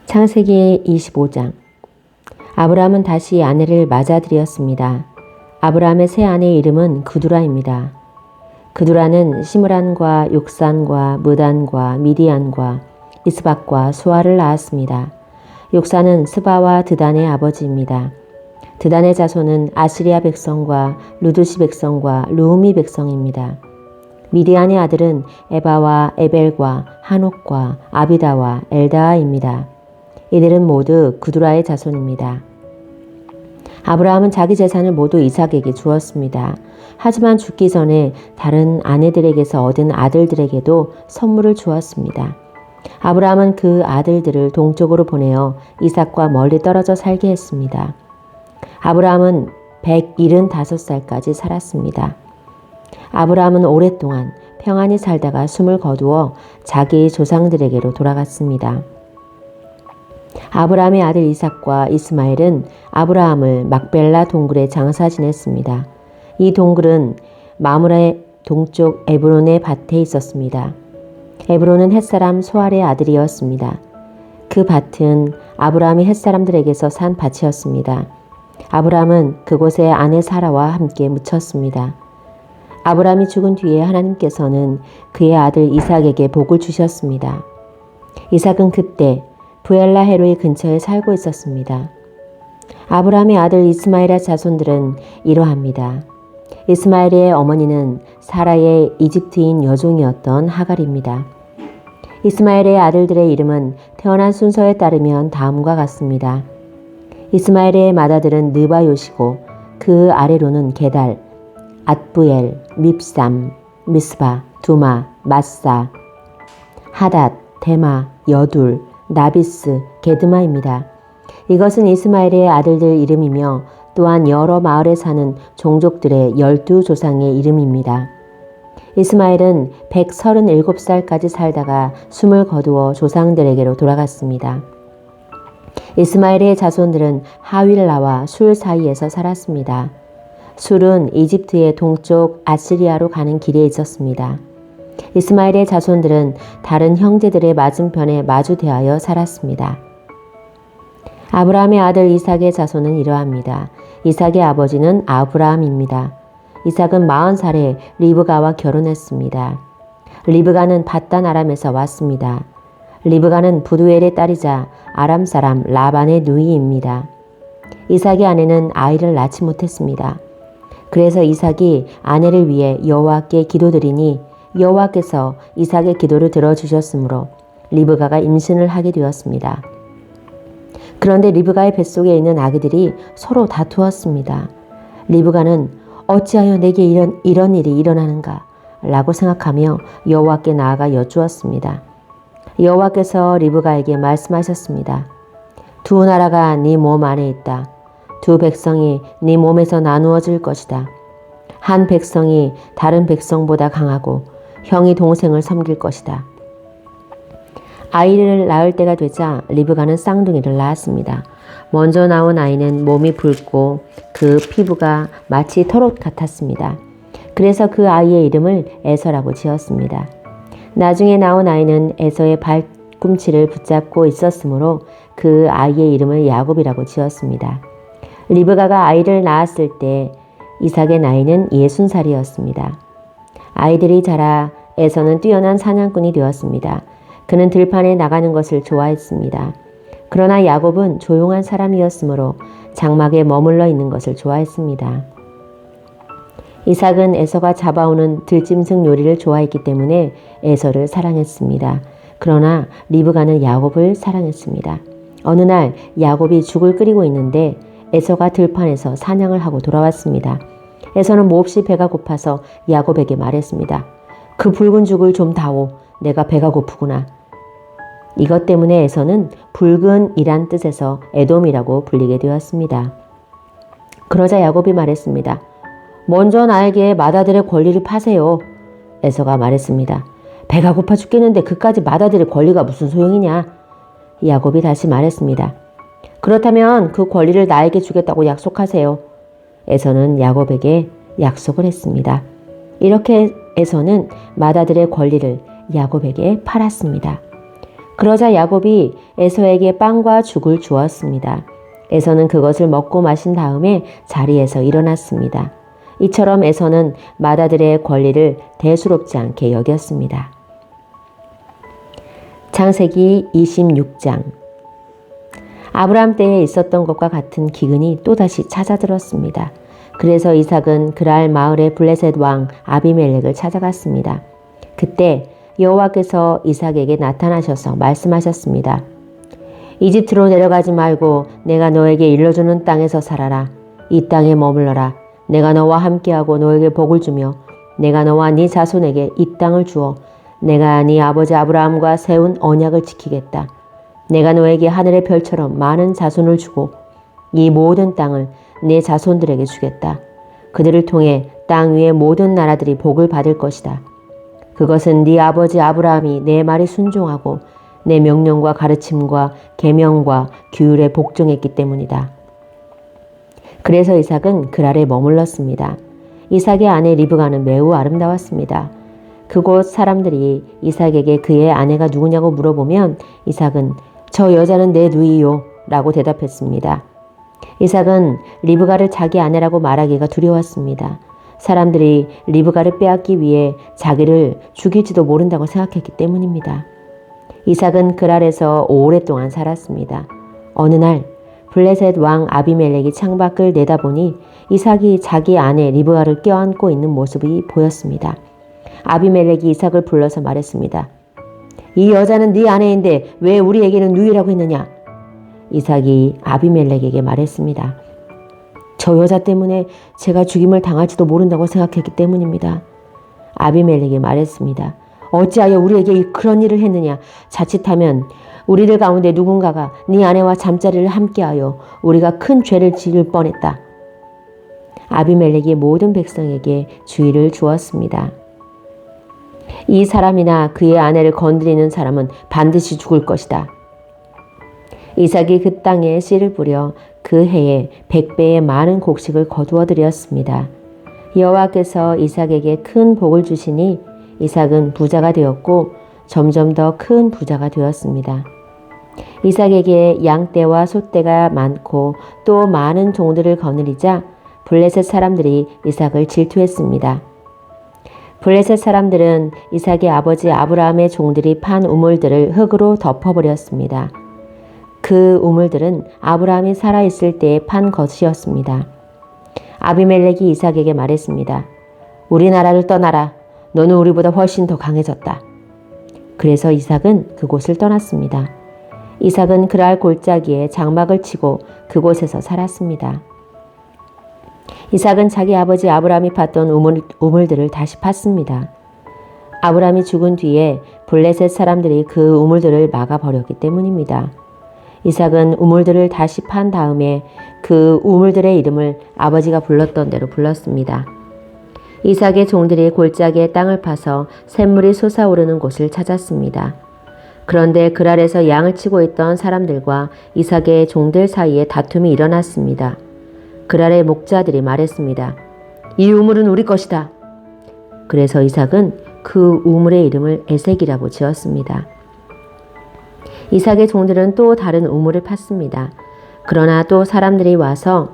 창세기 25장. 아브라함은 다시 아내를 맞아들였습니다. 아브라함의 새 아내의 이름은 그두라입니다. 그두라는 시므란과 욕산과 무단과 미디안과 이스박과 수아를 낳았습니다. 욕산은 스바와 드단의 아버지입니다. 드단의 자손은 아시리아 백성과 루두시 백성과 루우미 백성입니다. 미디안의 아들은 에바와 에벨과 한옥과 아비다와 엘다아입니다. 이들은 모두 그두라의 자손입니다. 아브라함은 자기 재산을 모두 이삭에게 주었습니다. 하지만 죽기 전에 다른 아내들에게서 얻은 아들들에게도 선물을 주었습니다. 아브라함은 그 아들들을 동쪽으로 보내어 이삭과 멀리 떨어져 살게 했습니다. 아브라함은 175살까지 살았습니다. 아브라함은 오랫동안 평안히 살다가 숨을 거두어 자기 조상들에게로 돌아갔습니다. 아브라함의 아들 이삭과 이스마엘은 아브라함을 막벨라 동굴에 장사 지냈습니다. 이 동굴은 마므라의 동쪽 에브론의 밭에 있었습니다. 에브론은 햇사람 소알의 아들이었습니다. 그 밭은 아브라함이 햇사람들에게서 산 밭이었습니다. 아브라함은 그곳에 아내 사라와 함께 묻혔습니다. 아브라함이 죽은 뒤에 하나님께서는 그의 아들 이삭에게 복을 주셨습니다. 이삭은 그때 부엘라 헤로이 근처에 살고 있었습니다. 아브라함의 아들 이스마엘의 자손들은 이러합니다. 이스마엘의 어머니는 사라의 이집트인 여종이었던 하갈입니다. 이스마엘의 아들들의 이름은 태어난 순서에 따르면 다음과 같습니다. 이스마엘의 맏아들은 느바요시고 그 아래로는 게달, 앗부엘, 밉삼, 미스바, 두마, 마사, 하닷, 데마, 여둘, 나비스, 게드마입니다. 이것은 이스마엘의 아들들 이름이며 또한 여러 마을에 사는 종족들의 12조상의 이름입니다. 이스마엘은 137살까지 살다가 숨을 거두어 조상들에게로 돌아갔습니다. 이스마엘의 자손들은 하윌라와 술 사이에서 살았습니다. 술은 이집트의 동쪽 아시리아로 가는 길에 있었습니다. 이스마엘의 자손들은 다른 형제들의 맞은편에 마주대하여 살았습니다. 아브라함의 아들 이삭의 자손은 이러합니다. 이삭의 아버지는 아브라함입니다. 이삭은 40살에 리브가와 결혼했습니다. 리브가는 밧단 아람에서 왔습니다. 리브가는 부두엘의 딸이자 아람 사람 라반의 누이입니다. 이삭의 아내는 아이를 낳지 못했습니다. 그래서 이삭이 아내를 위해 여호와께 기도드리니 여호와께서 이삭의 기도를 들어주셨으므로 리브가가 임신을 하게 되었습니다. 그런데 리브가의 뱃속에 있는 아기들이 서로 다투었습니다. 리브가는 어찌하여 내게 이런 일이 일어나는가 라고 생각하며 여호와께 나아가 여쭈었습니다. 여호와께서 리브가에게 말씀하셨습니다. 두 나라가 네 몸 안에 있다. 두 백성이 네 몸에서 나누어질 것이다. 한 백성이 다른 백성보다 강하고 형이 동생을 섬길 것이다. 아이를 낳을 때가 되자 리브가는 쌍둥이를 낳았습니다. 먼저 나온 아이는 몸이 붉고 그 피부가 마치 털옷 같았습니다. 그래서 그 아이의 이름을 에서라고 지었습니다. 나중에 나온 아이는 에서의 발꿈치를 붙잡고 있었으므로 그 아이의 이름을 야곱이라고 지었습니다. 리브가가 아이를 낳았을 때 이삭의 나이는 60살이었습니다. 아이들이 자라 에서는 뛰어난 사냥꾼이 되었습니다. 그는 들판에 나가는 것을 좋아했습니다. 그러나 야곱은 조용한 사람이었으므로 장막에 머물러 있는 것을 좋아했습니다. 이삭은 에서가 잡아오는 들짐승 요리를 좋아했기 때문에 에서를 사랑했습니다. 그러나 리브가는 야곱을 사랑했습니다. 어느 날 야곱이 죽을 끓이고 있는데 에서가 들판에서 사냥을 하고 돌아왔습니다. 에서는 몹시 배가 고파서 야곱에게 말했습니다. 그 붉은 죽을 좀 다오. 내가 배가 고프구나. 이것 때문에 에서는 붉은이란 뜻에서 에돔이라고 불리게 되었습니다. 그러자 야곱이 말했습니다. 먼저 나에게 맏아들의 권리를 파세요. 에서가 말했습니다. 배가 고파 죽겠는데 그까지 맏아들의 권리가 무슨 소용이냐. 야곱이 다시 말했습니다. 그렇다면 그 권리를 나에게 주겠다고 약속하세요. 에서는 야곱에게 약속을 했습니다. 이렇게 에서는 맏아들의 권리를 야곱에게 팔았습니다. 그러자 야곱이 에서에게 빵과 죽을 주었습니다. 에서는 그것을 먹고 마신 다음에 자리에서 일어났습니다. 이처럼 에서는 맏아들의 권리를 대수롭지 않게 여겼습니다. 창세기 26장. 아브라함 때에 있었던 것과 같은 기근이 또다시 찾아들었습니다. 그래서 이삭은 그랄 마을의 블레셋 왕 아비멜렉을 찾아갔습니다. 그때 여호와께서 이삭에게 나타나셔서 말씀하셨습니다. 이집트로 내려가지 말고 내가 너에게 일러주는 땅에서 살아라. 이 땅에 머물러라. 내가 너와 함께하고 너에게 복을 주며 내가 너와 네 자손에게 이 땅을 주어 내가 네 아버지 아브라함과 세운 언약을 지키겠다. 내가 너에게 하늘의 별처럼 많은 자손을 주고 이 모든 땅을 네 자손들에게 주겠다. 그들을 통해 땅 위의 모든 나라들이 복을 받을 것이다. 그것은 네 아버지 아브라함이 내 말에 순종하고 내 명령과 가르침과 계명과 규율에 복종했기 때문이다. 그래서 이삭은 그랄에 머물렀습니다. 이삭의 아내 리브가는 매우 아름다웠습니다. 그곳 사람들이 이삭에게 그의 아내가 누구냐고 물어보면 이삭은 저 여자는 내 누이요 라고 대답했습니다. 이삭은 리브가를 자기 아내라고 말하기가 두려웠습니다. 사람들이 리브가를 빼앗기 위해 자기를 죽일지도 모른다고 생각했기 때문입니다. 이삭은 그랄에서 오랫동안 살았습니다. 어느 날 블레셋 왕 아비멜렉이 창밖을 내다보니 이삭이 자기 아내 리브가를 껴안고 있는 모습이 보였습니다. 아비멜렉이 이삭을 불러서 말했습니다. 이 여자는 네 아내인데 왜 우리에게는 누이라고 했느냐? 이삭이 아비멜렉에게 말했습니다. 저 여자 때문에 제가 죽임을 당할지도 모른다고 생각했기 때문입니다. 아비멜렉이 말했습니다. 어찌하여 우리에게 그런 일을 했느냐? 자칫하면 우리들 가운데 누군가가 네 아내와 잠자리를 함께하여 우리가 큰 죄를 지을 뻔했다. 아비멜렉이 모든 백성에게 주의를 주었습니다. 이 사람이나 그의 아내를 건드리는 사람은 반드시 죽을 것이다. 이삭이 그 땅에 씨를 뿌려 그 해에 100배의 많은 곡식을 거두어 드렸습니다. 여호와께서 이삭에게 큰 복을 주시니 이삭은 부자가 되었고 점점 더 큰 부자가 되었습니다. 이삭에게 양떼와 소떼가 많고 또 많은 종들을 거느리자 블레셋 사람들이 이삭을 질투했습니다. 블레셋 사람들은 이삭의 아버지 아브라함의 종들이 판 우물들을 흙으로 덮어버렸습니다. 그 우물들은 아브라함이 살아있을 때에 판 것이었습니다. 아비멜렉이 이삭에게 말했습니다. 우리나라를 떠나라. 너는 우리보다 훨씬 더 강해졌다. 그래서 이삭은 그곳을 떠났습니다. 이삭은 그랄 골짜기에 장막을 치고 그곳에서 살았습니다. 이삭은 자기 아버지 아브라함이 팠던 우물들을 다시 팠습니다. 아브라함이 죽은 뒤에 블레셋 사람들이 그 우물들을 막아버렸기 때문입니다. 이삭은 우물들을 다시 판 다음에 그 우물들의 이름을 아버지가 불렀던 대로 불렀습니다. 이삭의 종들이 골짜기에 땅을 파서 샘물이 솟아오르는 곳을 찾았습니다. 그런데 그랄에서 양을 치고 있던 사람들과 이삭의 종들 사이에 다툼이 일어났습니다. 그랄의 목자들이 말했습니다. 이 우물은 우리 것이다. 그래서 이삭은 그 우물의 이름을 에색이라고 지었습니다. 이삭의 종들은 또 다른 우물을 팠습니다. 그러나 또 사람들이 와서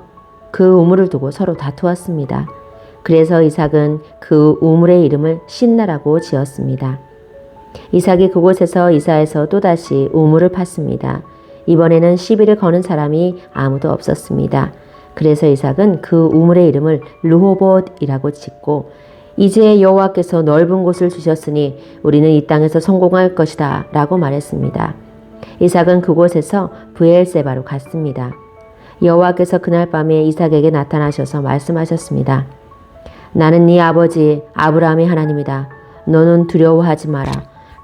그 우물을 두고 서로 다투었습니다. 그래서 이삭은 그 우물의 이름을 신나라고 지었습니다. 이삭이 그곳에서 이사해서 또다시 우물을 팠습니다. 이번에는 시비를 거는 사람이 아무도 없었습니다. 그래서 이삭은 그 우물의 이름을 르호봇이라고 짓고 이제 여호와께서 넓은 곳을 주셨으니 우리는 이 땅에서 성공할 것이다 라고 말했습니다. 이삭은 그곳에서 브엘세바로 갔습니다. 여호와께서 그날 밤에 이삭에게 나타나셔서 말씀하셨습니다. 나는 네 아버지 아브라함의 하나님이다. 너는 두려워하지 마라.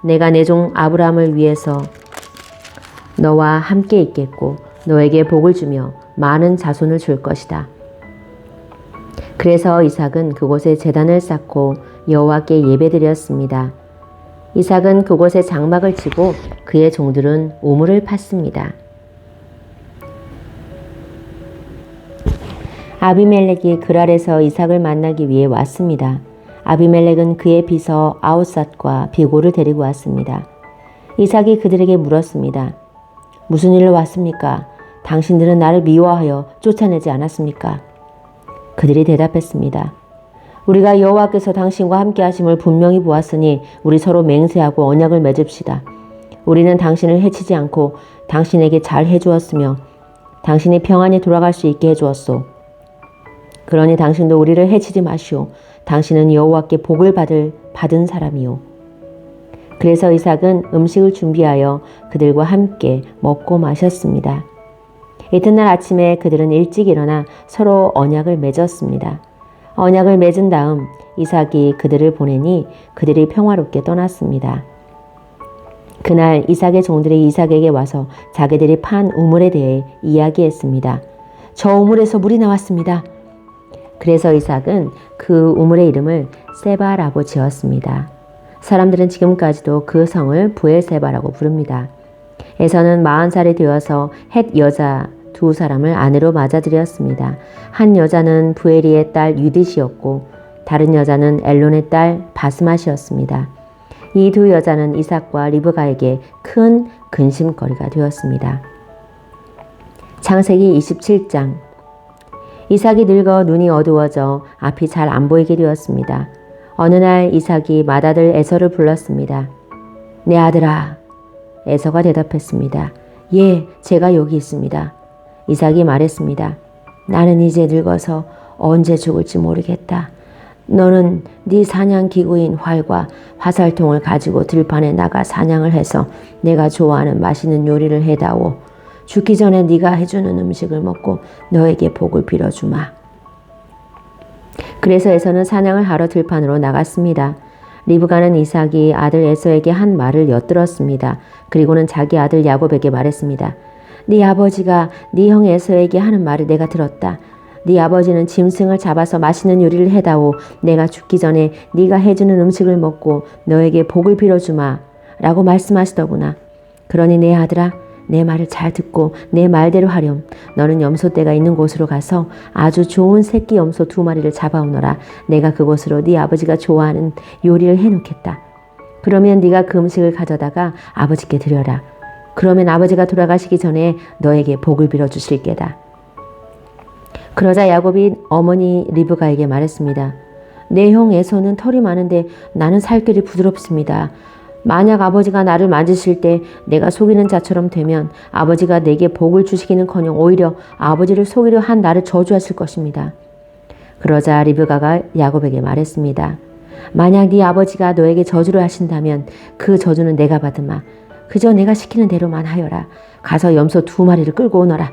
내가 내 종 아브라함을 위해서 너와 함께 있겠고 너에게 복을 주며 많은 자손을 줄 것이다. 그래서 이삭은 그곳에 제단을 쌓고 여호와께 예배드렸습니다. 이삭은 그곳에 장막을 치고 그의 종들은 우물을 팠습니다. 아비멜렉이 그랄에서 이삭을 만나기 위해 왔습니다. 아비멜렉은 그의 비서 아우삿과 비고를 데리고 왔습니다. 이삭이 그들에게 물었습니다. 무슨 일로 왔습니까? 당신들은 나를 미워하여 쫓아내지 않았습니까? 그들이 대답했습니다. 우리가 여호와께서 당신과 함께 하심을 분명히 보았으니 우리 서로 맹세하고 언약을 맺읍시다. 우리는 당신을 해치지 않고 당신에게 잘 해주었으며 당신이 평안히 돌아갈 수 있게 해주었소. 그러니 당신도 우리를 해치지 마시오. 당신은 여호와께 복을 받은 사람이오. 그래서 이삭은 음식을 준비하여 그들과 함께 먹고 마셨습니다. 이튿날 아침에 그들은 일찍 일어나 서로 언약을 맺었습니다. 언약을 맺은 다음 이삭이 그들을 보내니 그들이 평화롭게 떠났습니다. 그날 이삭의 종들이 이삭에게 와서 자기들이 판 우물에 대해 이야기했습니다. 저 우물에서 물이 나왔습니다. 그래서 이삭은 그 우물의 이름을 세바라고 지었습니다. 사람들은 지금까지도 그 성을 부엘세바라고 부릅니다. 에서는 40살이 되어서 헷 여자 2사람을 아내로 맞아들였습니다. 한 여자는 부엘이의 딸 유딧이었고 다른 여자는 엘론의 딸 바스맛이었습니다. 이 2 여자는 이삭과 리브가에게 큰 근심거리가 되었습니다. 창세기 27장. 이삭이 늙어 눈이 어두워져 앞이 잘 안 보이게 되었습니다. 어느 날 이삭이 맏아들 에서를 불렀습니다. 내 아들아. 에서가 대답했습니다. 예, 제가 여기 있습니다. 이삭이 말했습니다. 나는 이제 늙어서 언제 죽을지 모르겠다. 너는 네 사냥기구인 활과 화살통을 가지고 들판에 나가 사냥을 해서 내가 좋아하는 맛있는 요리를 해다오. 죽기 전에 네가 해주는 음식을 먹고 너에게 복을 빌어주마. 그래서 에서는 사냥을 하러 들판으로 나갔습니다. 리브가는 이삭이 아들 에서에게 한 말을 엿들었습니다. 그리고는 자기 아들 야곱에게 말했습니다. 네 아버지가 네 형 에서에게 하는 말을 내가 들었다. 네 아버지는 짐승을 잡아서 맛있는 요리를 해다오. 내가 죽기 전에 네가 해주는 음식을 먹고 너에게 복을 빌어주마 라고 말씀하시더구나. 그러니 내 아들아, 내 말을 잘 듣고 내 말대로 하렴. 너는 염소떼가 있는 곳으로 가서 아주 좋은 새끼 염소 2마리를 잡아오너라. 내가 그곳으로 네 아버지가 좋아하는 요리를 해놓겠다. 그러면 네가 그 음식을 가져다가 아버지께 드려라. 그러면 아버지가 돌아가시기 전에 너에게 복을 빌어주실 게다. 그러자 야곱이 어머니 리브가에게 말했습니다. 내 형 에서는 털이 많은데 나는 살결이 부드럽습니다. 만약 아버지가 나를 만지실 때 내가 속이는 자처럼 되면 아버지가 내게 복을 주시기는커녕 오히려 아버지를 속이려 한 나를 저주하실 것입니다. 그러자 리브가가 야곱에게 말했습니다. 만약 네 아버지가 너에게 저주를 하신다면 그 저주는 내가 받으마. 그저 내가 시키는 대로만 하여라. 가서 염소 2마리를 끌고 오너라.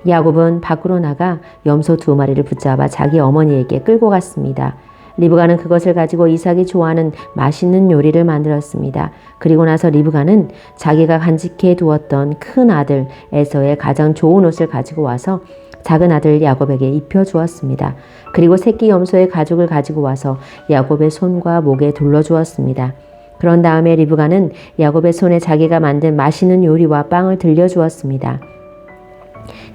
야곱은 밖으로 나가 염소 2마리를 붙잡아 자기 어머니에게 끌고 갔습니다. 리브가는 그것을 가지고 이삭이 좋아하는 맛있는 요리를 만들었습니다. 그리고 나서 리브가는 자기가 간직해 두었던 큰 아들 에서의 가장 좋은 옷을 가지고 와서 작은 아들 야곱에게 입혀주었습니다. 그리고 새끼 염소의 가죽을 가지고 와서 야곱의 손과 목에 둘러주었습니다. 그런 다음에 리브가는 야곱의 손에 자기가 만든 맛있는 요리와 빵을 들려주었습니다.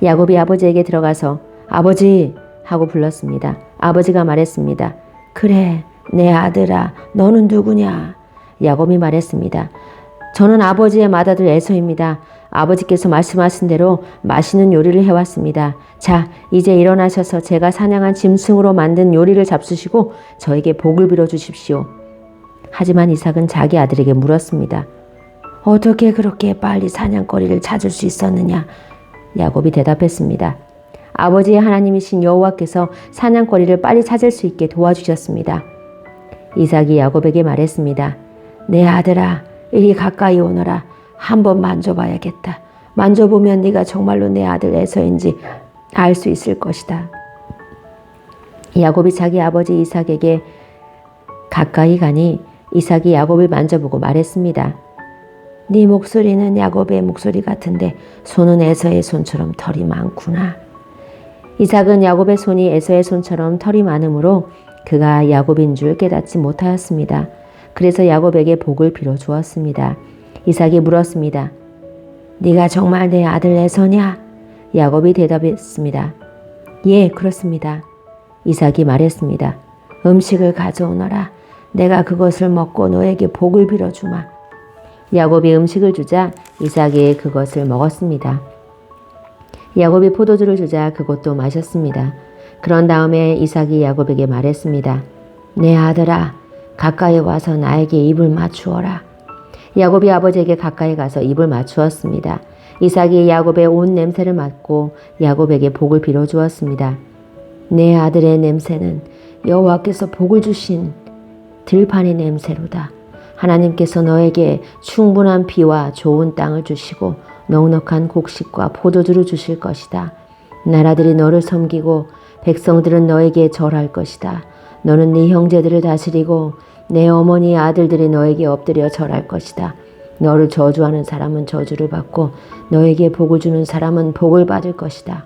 야곱이 아버지에게 들어가서 아버지 하고 불렀습니다. 아버지가 말했습니다. 그래, 내 아들아, 너는 누구냐? 야곱이 말했습니다. 저는 아버지의 맏아들 에서입니다. 아버지께서 말씀하신 대로 맛있는 요리를 해왔습니다. 자, 이제 일어나셔서 제가 사냥한 짐승으로 만든 요리를 잡수시고 저에게 복을 빌어주십시오. 하지만 이삭은 자기 아들에게 물었습니다. 어떻게 그렇게 빨리 사냥거리를 찾을 수 있었느냐? 야곱이 대답했습니다. 아버지의 하나님이신 여호와께서 사냥거리를 빨리 찾을 수 있게 도와주셨습니다. 이삭이 야곱에게 말했습니다. 내 아들아, 이리 가까이 오너라. 한번 만져봐야겠다. 만져보면 네가 정말로 내 아들 에서인지 알 수 있을 것이다. 야곱이 자기 아버지 이삭에게 가까이 가니 이삭이 야곱을 만져보고 말했습니다. 네 목소리는 야곱의 목소리 같은데 손은 에서의 손처럼 털이 많구나. 이삭은 야곱의 손이 에서의 손처럼 털이 많으므로 그가 야곱인 줄 깨닫지 못하였습니다. 그래서 야곱에게 복을 빌어주었습니다. 이삭이 물었습니다. 네가 정말 내 아들 에서냐? 야곱이 대답했습니다. 예, 그렇습니다. 이삭이 말했습니다. 음식을 가져오너라. 내가 그것을 먹고 너에게 복을 빌어주마. 야곱이 음식을 주자 이삭이 그것을 먹었습니다. 야곱이 포도주를 주자 그것도 마셨습니다. 그런 다음에 이삭이 야곱에게 말했습니다. 내 아들아, 가까이 와서 나에게 입을 맞추어라. 야곱이 아버지에게 가까이 가서 입을 맞추었습니다. 이삭이 야곱의 온 냄새를 맡고 야곱에게 복을 빌어주었습니다. 내 아들의 냄새는 여호와께서 복을 주신 들판의 냄새로다. 하나님께서 너에게 충분한 비와 좋은 땅을 주시고 넉넉한 곡식과 포도주를 주실 것이다. 나라들이 너를 섬기고 백성들은 너에게 절할 것이다. 너는 네 형제들을 다스리고 내 어머니의 아들들이 너에게 엎드려 절할 것이다. 너를 저주하는 사람은 저주를 받고 너에게 복을 주는 사람은 복을 받을 것이다.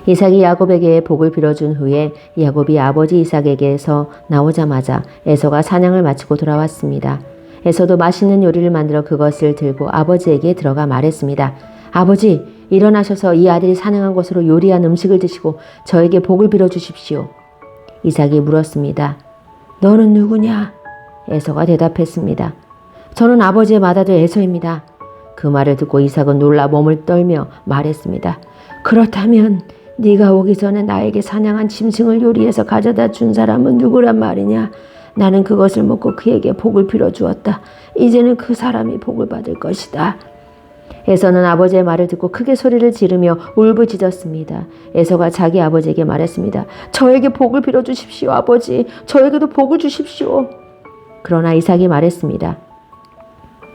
이삭이 야곱에게 복을 빌어준 후에 야곱이 아버지 이삭에게서 나오자마자 에서가 사냥을 마치고 돌아왔습니다. 에서도 맛있는 요리를 만들어 그것을 들고 아버지에게 들어가 말했습니다. 아버지, 일어나셔서 이 아들이 사냥한 것으로 요리한 음식을 드시고 저에게 복을 빌어주십시오. 이삭이 물었습니다. 너는 누구냐? 에서가 대답했습니다. 저는 아버지의 맏아들 에서입니다. 그 말을 듣고 이삭은 놀라 몸을 떨며 말했습니다. 그렇다면 네가 오기 전에 나에게 사냥한 짐승을 요리해서 가져다 준 사람은 누구란 말이냐? 나는 그것을 먹고 그에게 복을 빌어주었다. 이제는 그 사람이 복을 받을 것이다. 에서는 아버지의 말을 듣고 크게 소리를 지르며 울부짖었습니다. 에서가 자기 아버지에게 말했습니다. 저에게 복을 빌어주십시오, 아버지. 저에게도 복을 주십시오. 그러나 이삭이 말했습니다.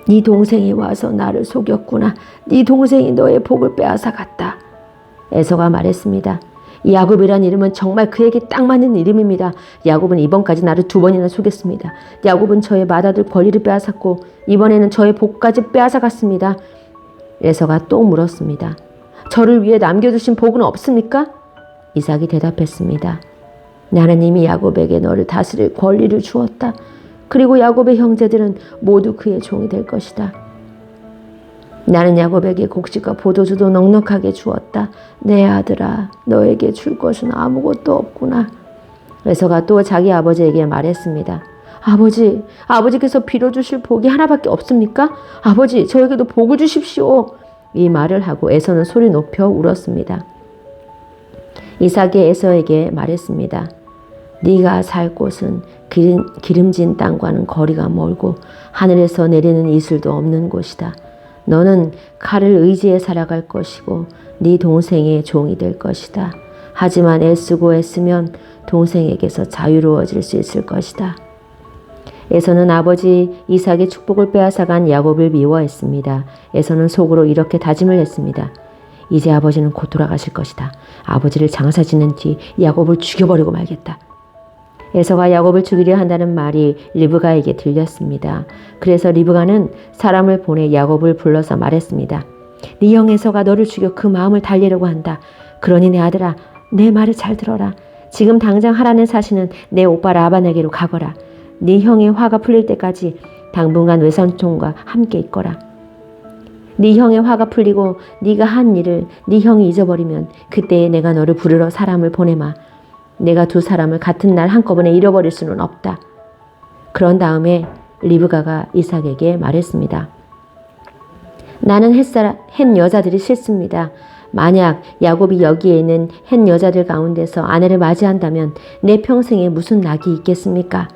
네 동생이 와서 나를 속였구나. 네 동생이 너의 복을 빼앗아 갔다. 에서가 말했습니다. 야곱이란 이름은 정말 그에게 딱 맞는 이름입니다. 야곱은 이번까지 나를 2번이나 속였습니다. 야곱은 저의 맏아들 권리를 빼앗았고 이번에는 저의 복까지 빼앗아 갔습니다. 에서가 또 물었습니다. 저를 위해 남겨두신 복은 없습니까? 이삭이 대답했습니다. 나는 이미 야곱에게 너를 다스릴 권리를 주었다. 그리고 야곱의 형제들은 모두 그의 종이 될 것이다. 나는 야곱에게 곡식과 포도주도 넉넉하게 주었다. 내 아들아, 너에게 줄 것은 아무것도 없구나. 에서가 또 자기 아버지에게 말했습니다. 아버지, 아버지께서 빌어주실 복이 하나밖에 없습니까? 아버지, 저에게도 복을 주십시오. 이 말을 하고 에서는 소리 높여 울었습니다. 이삭이 에서에게 말했습니다. 네가 살 곳은 기름진 땅과는 거리가 멀고 하늘에서 내리는 이슬도 없는 곳이다. 너는 칼을 의지해 살아갈 것이고 네 동생의 종이 될 것이다. 하지만 애쓰고 애쓰면 동생에게서 자유로워질 수 있을 것이다. 에서는 아버지 이삭의 축복을 빼앗아간 야곱을 미워했습니다. 에서는 속으로 이렇게 다짐을 했습니다. 이제 아버지는 곧 돌아가실 것이다. 아버지를 장사 짓는 뒤 야곱을 죽여버리고 말겠다. 에서가 야곱을 죽이려 한다는 말이 리브가에게 들렸습니다. 그래서 리브가는 사람을 보내 야곱을 불러서 말했습니다. 네 형 에서가 너를 죽여 그 마음을 달래려고 한다. 그러니 내 아들아, 내 말을 잘 들어라. 지금 당장 하란에 사시는 내 오빠 라반에게로 가거라. 네 형의 화가 풀릴 때까지 당분간 외삼촌과 함께 있거라. 네 형의 화가 풀리고 네가 한 일을 네 형이 잊어버리면 그때에 내가 너를 부르러 사람을 보내마. 내가 2 사람을 같은 날 한꺼번에 잃어버릴 수는 없다. 그런 다음에 리브가가 이삭에게 말했습니다. 나는 헷 여자들이 싫습니다. 만약 야곱이 여기에 있는 헷 여자들 가운데서 아내를 맞이한다면 내 평생에 무슨 낙이 있겠습니까?